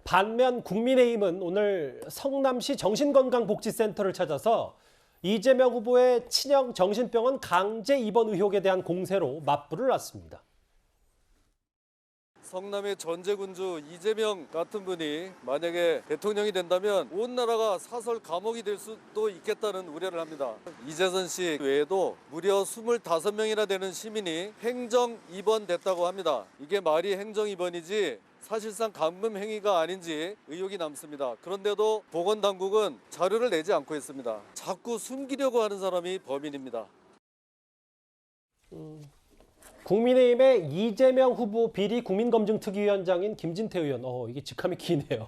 반면 국민의힘은 오늘 성남시 정신건강복지센터를 찾아서 이재명 후보의 친형 정신병원 강제 입원 의혹에 대한 공세로 맞불을 놨습니다. 성남의 전제군주 이재명 같은 분이 만약에 대통령이 된다면 온 나라가 사설 감옥이 될 수도 있겠다는 우려를 합니다. 이재선 씨 외에도 무려 25명이나 되는 시민이 행정 입원됐다고 합니다. 이게 말이 행정 입원이지 사실상 감금 행위가 아닌지 의혹이 남습니다. 그런데도 보건당국은 자료를 내지 않고 있습니다. 자꾸 숨기려고 하는 사람이 범인입니다. 국민의힘의 이재명 후보 비리 국민검증특위위원장인 김진태 의원, 이게 직함이 기네요.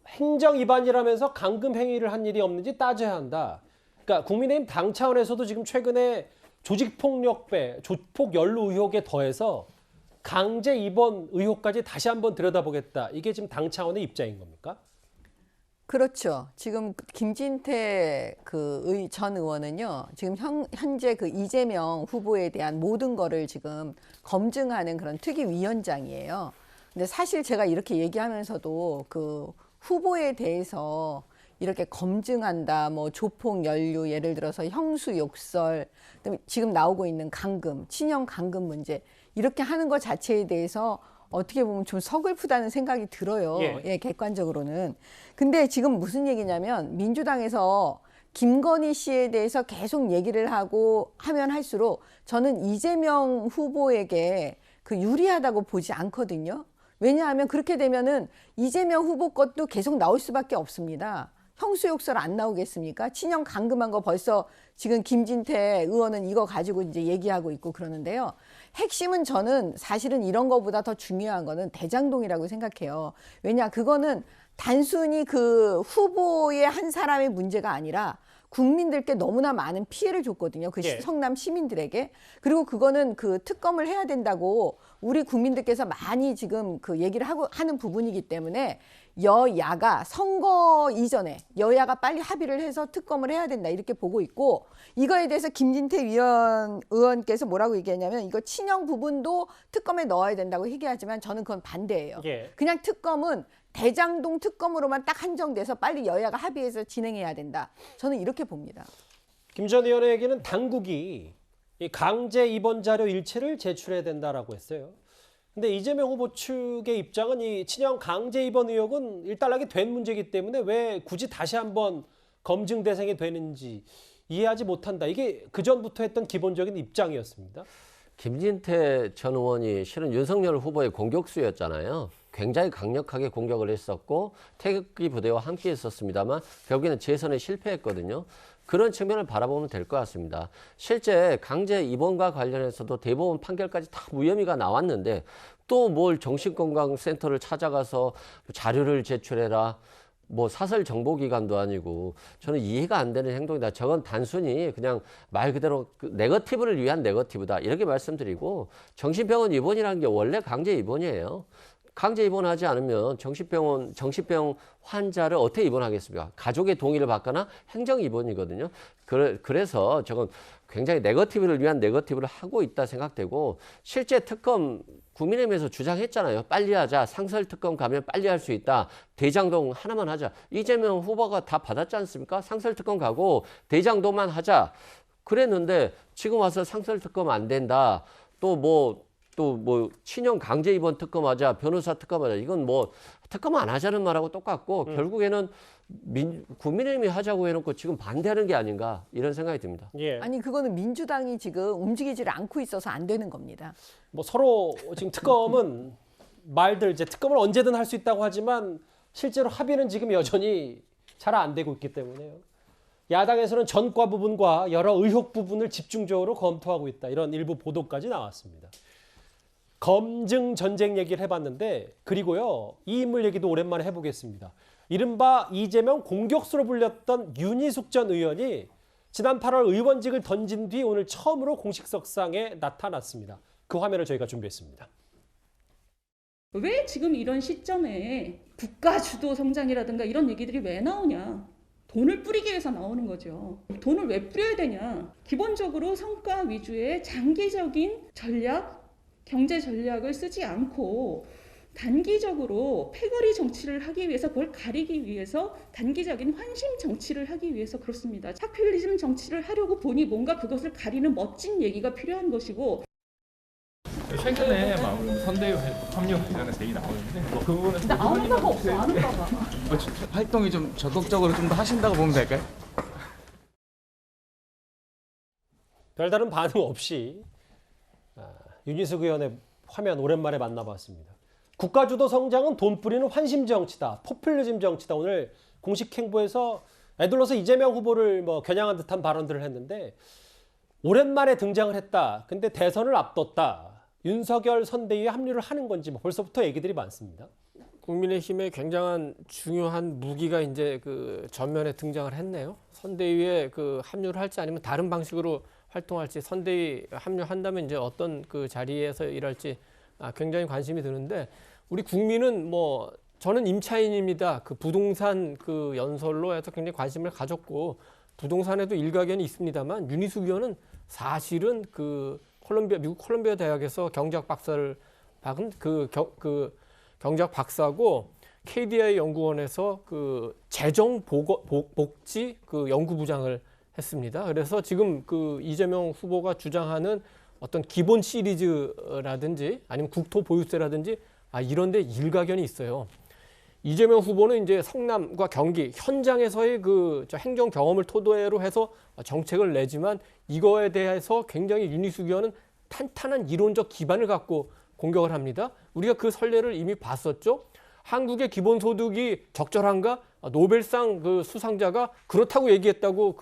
행정 위반이라면서 감금 행위를 한 일이 없는지 따져야 한다. 그러니까 국민의힘 당 차원에서도 지금 최근에 조직폭력배, 조폭 연루 의혹에 더해서 강제 입원 의혹까지 다시 한번 들여다보겠다. 이게 지금 당 차원의 입장인 겁니까? 그렇죠. 지금 김진태 전 의원은요, 지금 현재 이재명 후보에 대한 모든 거를 지금 검증하는 그런 특위위원장이에요. 근데 사실 제가 이렇게 얘기하면서도 후보에 대해서 이렇게 검증한다, 뭐 조폭 연루, 예를 들어서 형수 욕설, 그다음에 지금 나오고 있는 감금, 친형 감금 문제, 이렇게 하는 것 자체에 대해서 어떻게 보면 좀 서글프다는 생각이 들어요. 예, 객관적으로는. 근데 지금 무슨 얘기냐면 민주당에서 김건희 씨에 대해서 계속 얘기를 하면 할수록 저는 이재명 후보에게 유리하다고 보지 않거든요. 왜냐하면 그렇게 되면은 이재명 후보 것도 계속 나올 수밖에 없습니다. 형수욕설 안 나오겠습니까? 친형 감금한 거 벌써 지금 김진태 의원은 이거 가지고 이제 얘기하고 있고 그러는데요. 핵심은 저는 사실은 이런 거보다 더 중요한 거는 대장동이라고 생각해요. 왜냐, 그거는 단순히 후보의 한 사람의 문제가 아니라 국민들께 너무나 많은 피해를 줬거든요. 성남 시민들에게. 그리고 그거는 특검을 해야 된다고 우리 국민들께서 많이 지금 얘기를 하는 부분이기 때문에 여야가 선거 이전에 여야가 빨리 합의를 해서 특검을 해야 된다 이렇게 보고 있고, 이거에 대해서 김진태 의원께서 뭐라고 얘기했냐면 이거 친형 부분도 특검에 넣어야 된다고 얘기하지만 저는 그건 반대예요. 그냥 특검은 대장동 특검으로만 딱 한정돼서 빨리 여야가 합의해서 진행해야 된다. 저는 이렇게 봅니다. 김 전 의원의 얘기는 당국이 이 강제 입원 자료 일체를 제출해야 된다라고 했어요. 근데 이재명 후보 측의 입장은 이 친형 강제 입원 의혹은 일단락이 된 문제이기 때문에 왜 굳이 다시 한번 검증 대상이 되는지 이해하지 못한다. 이게 그전부터 했던 기본적인 입장이었습니다. 김진태 전 의원이 실은 윤석열 후보의 공격수였잖아요. 굉장히 강력하게 공격을 했었고 태극기 부대와 함께 했었습니다만 결국에는 재선에 실패했거든요. 그런 측면을 바라보면 될 것 같습니다. 실제 강제 입원과 관련해서도 대법원 판결까지 다 무혐의가 나왔는데 또 뭘 정신건강센터를 찾아가서 자료를 제출해라. 뭐 사설 정보기관도 아니고 저는 이해가 안 되는 행동이다. 저건 단순히 그냥 말 그대로 네거티브를 위한 네거티브다. 이렇게 말씀드리고, 정신병원 입원이라는 게 원래 강제 입원이에요. 강제 입원하지 않으면 정신병 환자를 어떻게 입원하겠습니까? 가족의 동의를 받거나 행정 입원이거든요. 그래서 저건 굉장히 네거티브를 위한 네거티브를 하고 있다 생각되고, 실제 특검 국민의힘에서 주장했잖아요. 빨리 하자. 상설 특검 가면 빨리 할 수 있다. 대장동 하나만 하자. 이재명 후보가 다 받았지 않습니까? 상설 특검 가고 대장동만 하자. 그랬는데 지금 와서 상설 특검 안 된다. 또 뭐 친형 강제 입원 특검하자, 변호사 특검하자. 이건 뭐 특검 안 하자는 말하고 똑같고 결국에는 국민의힘이 하자고 해놓고 지금 반대하는 게 아닌가 이런 생각이 듭니다. 아니 그거는 민주당이 지금 움직이지를 않고 있어서 안 되는 겁니다. 뭐 서로 지금 특검은 말들 이제 특검을 언제든 할 수 있다고 하지만 실제로 합의는 지금 여전히 잘 안 되고 있기 때문에요. 야당에서는 전과 부분과 여러 의혹 부분을 집중적으로 검토하고 있다. 이런 일부 보도까지 나왔습니다. 검증 전쟁 얘기를 해봤는데, 그리고요, 이 인물 얘기도 오랜만에 해보겠습니다. 이른바 이재명 공격수로 불렸던 윤희숙 전 의원이 지난 8월 의원직을 던진 뒤 오늘 처음으로 공식석상에 나타났습니다. 그 화면을 저희가 준비했습니다. 왜 지금 이런 시점에 국가 주도 성장이라든가 이런 얘기들이 왜 나오냐? 돈을 뿌리기 위해서 나오는 거죠. 돈을 왜 뿌려야 되냐? 기본적으로 성과 위주의 장기적인 전략, 경제 전략을 쓰지 않고 단기적으로 패거리 정치를 하기 위해서 그걸 가리기 위해서 단기적인 환심 정치를 하기 위해서 그렇습니다. 파퓰리즘 정치를 하려고 보니 뭔가 그것을 가리는 멋진 얘기가 필요한 것이고 최근에 막 선대위 협력 관련해서 얘기 나오는데 뭐 그 부분은 근데 아는 바가 없어. 아는 바가. 활동이 좀 적극적으로 좀 더 하신다고 보면 될까요? 별다른 반응 없이 윤희숙 의원의 화면 오랜만에 만나봤습니다. 국가주도 성장은 돈 뿌리는 환심 정치다, 포퓰리즘 정치다. 오늘 공식 행보에서 애둘러서 이재명 후보를 뭐 겨냥한 듯한 발언들을 했는데 오랜만에 등장을 했다. 근데 대선을 앞뒀다. 윤석열 선대위에 합류를 하는 건지 뭐 벌써부터 얘기들이 많습니다. 국민의힘의 굉장한 중요한 무기가 이제 그 전면에 등장을 했네요. 선대위에 그 합류를 할지 아니면 다른 방식으로 활동할지, 선대위 합류한다면 이제 어떤 그 자리에서 일할지 굉장히 관심이 드는데, 우리 국민은 뭐 저는 임차인입니다. 그 부동산 그 연설로 해서 굉장히 관심을 가졌고, 부동산에도 일가견이 있습니다만 윤희숙 의원은 사실은 그 미국 콜롬비아 대학에서 경제학 박사를 박은 그 경제학 박사고, KDI 연구원에서 그 재정 복지 그 연구부장을 했습니다. 그래서 지금 그 이재명 후보가 주장하는 어떤 기본 시리즈라든지 아니면 국토 보유세라든지 이런 데 일가견이 있어요. 이재명 후보는 이제 성남과 경기 현장에서의 그 행정 경험을 토대로 해서 정책을 내지만, 이거에 대해서 굉장히 윤희숙 의원은 탄탄한 이론적 기반을 갖고 공격을 합니다. 우리가 그 선례를 이미 봤었죠. 한국의 기본소득이 적절한가? 노벨상 그 수상자가 그렇다고 얘기했다고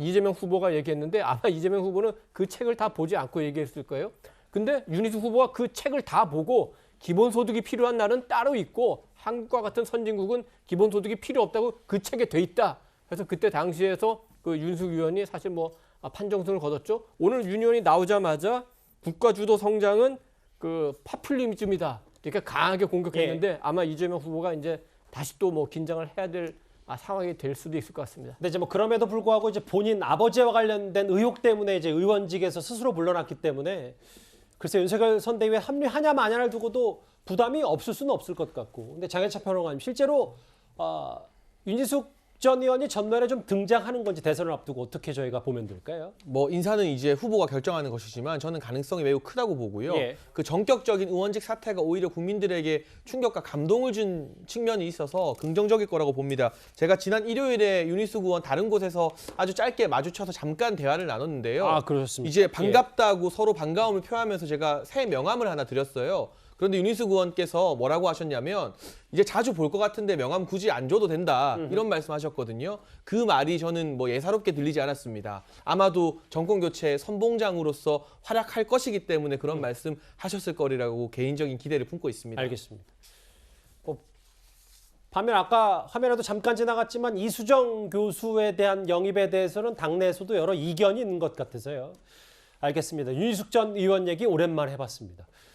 이재명 후보가 얘기했는데, 아마 이재명 후보는 그 책을 다 보지 않고 얘기했을 거예요. 근데 윤희숙 후보가 그 책을 다 보고 기본소득이 필요한 나라는 따로 있고 한국과 같은 선진국은 기본소득이 필요 없다고 그 책에 돼 있다. 그래서 그때 당시에서 그 윤희숙 의원이 사실 뭐 판정승을 거뒀죠. 오늘 윤 의원이 나오자마자 국가주도 성장은 그 파퓰리즘이다, 이렇게 강하게 공격했는데 아마 이재명 후보가 이제 다시 또 뭐 긴장을 해야 될 상황이 될 수도 있을 것 같습니다. 근데 이제 뭐 그럼에도 불구하고 이제 본인 아버지와 관련된 의혹 때문에 이제 의원직에서 스스로 물러났기 때문에 글쎄 윤석열 선대위에 합류하냐 마냐를 두고도 부담이 없을 수는 없을 것 같고, 근데 장혜차 평론가님, 실제로 윤희숙 전 의원이 전면에 좀 등장하는 건지 대선을 앞두고 어떻게 저희가 보면 될까요? 뭐 인사는 이제 후보가 결정하는 것이지만 저는 가능성이 매우 크다고 보고요. 예. 그 전격적인 의원직 사태가 오히려 국민들에게 충격과 감동을 준 측면이 있어서 긍정적일 거라고 봅니다. 제가 지난 일요일에 윤희숙 의원 다른 곳에서 아주 짧게 마주쳐서 잠깐 대화를 나눴는데요. 그러셨습니까? 이제 반갑다고 서로 반가움을 표하면서 제가 새 명함을 하나 드렸어요. 그런데 윤희숙 의원께서 뭐라고 하셨냐면, 이제 자주 볼 것 같은데 명함 굳이 안 줘도 된다, 이런 말씀하셨거든요. 그 말이 저는 뭐 예사롭게 들리지 않았습니다. 아마도 정권 교체 선봉장으로서 활약할 것이기 때문에 그런 말씀 하셨을 거리라고 개인적인 기대를 품고 있습니다. 알겠습니다. 반면 아까 화면에도 잠깐 지나갔지만 이수정 교수에 대한 영입에 대해서는 당내에서도 여러 이견이 있는 것 같아서요. 알겠습니다. 윤희숙 전 의원 얘기 오랜만에 해봤습니다.